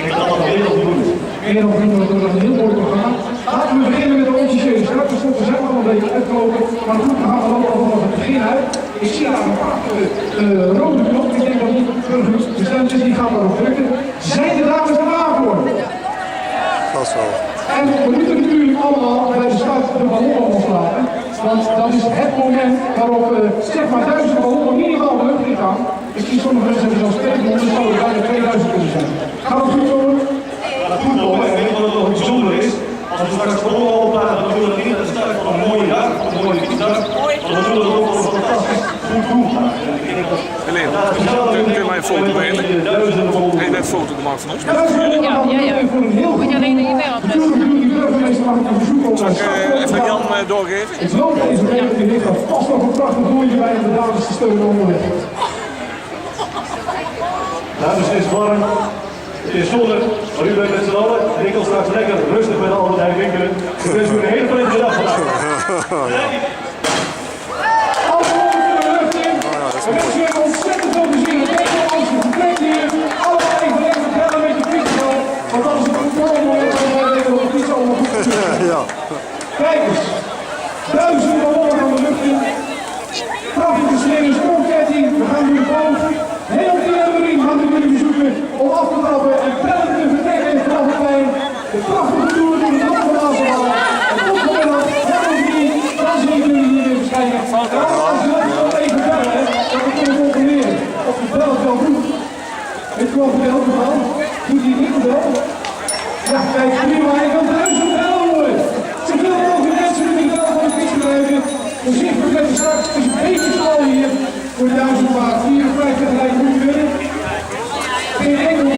denk dat dat heel veel doen is. Meer dan vrienden, dat is een heel mooi programma. Laten we beginnen met de officiële start. De stoppen zijn al een beetje uitgelopen, maar goed, we gaan lopen al vanaf het begin uit. Ik zie daar een prachtige rode knop. Ik denk dat die burgers bestemd is, die gaan daarop drukken. Zijn de dames er klaar voor? Vast wel. En we moeten natuurlijk allemaal bij de start de ballonnen loslaten. Want dat is het moment waarop zeg maar 1000 ballonnen minimaal de lucht in gaan. Misschien sommige mensen hebben zelfs 200, dus zou het bijna 2000 kunnen zijn. Gaat het goed komen? Dat goed komen. En weet je wat nog bijzonder is? Als we straks ballonnen opladen, dan doen we dat niet aan de start van een mooie dag, van een mooie fietsdag. Maar dan doen we dat ook een fantastisch goed doen. Helene, kun je mij een foto mailen? Heb je net een foto gemaakt van ons? Ja. Moet je alleen de e-mailadres. Zal ik even aan Jan doorgeven? Het loopt deze regeling ligt dat vast nog een prachtig mooie bij om de dames te steunen onderweg. Dames, het is warm, het is zonnig, maar u bent met z'n allen. En ik wil straks lekker rustig met alle tijd winkelen. Ik wens u een hele prettige dag vandaag. Alle ballonnen kunnen de lucht in. We wensen jullie ontzettend veel plezier. Deze als je vertrekt hier. Allemaal even lekker bellen met je fietsbal. Want dat is een controlemoment van wij weten dat het niet allemaal goed is. Ja. Kijk eens. 1000 ballonnen aan de lucht in. Prachtige slingers, confetti. We gaan nu de boot. Heel Tilburg gaan we jullie bezoeken om af te trappen en prettig te vertrekken in het Grafenplein. De prachtige toer door de land van Nassau. En tot vanmiddag, dan zien jullie hier weer verschijnen. Als je nog even bellen, hè, dan kunnen we controleren of de bel het wel doet. Weet je wat gebeld man? Doet hij niet gebeld? Ja, kijk, prima, hij kan 1000 bellen horen. Zoveel mogelijk mensen die de bel van de fiets gebruiken. Voorzichtig met de straks is een beetje smal hier voor 1000 waard. 54 lijkt goed winnen. Geen enkel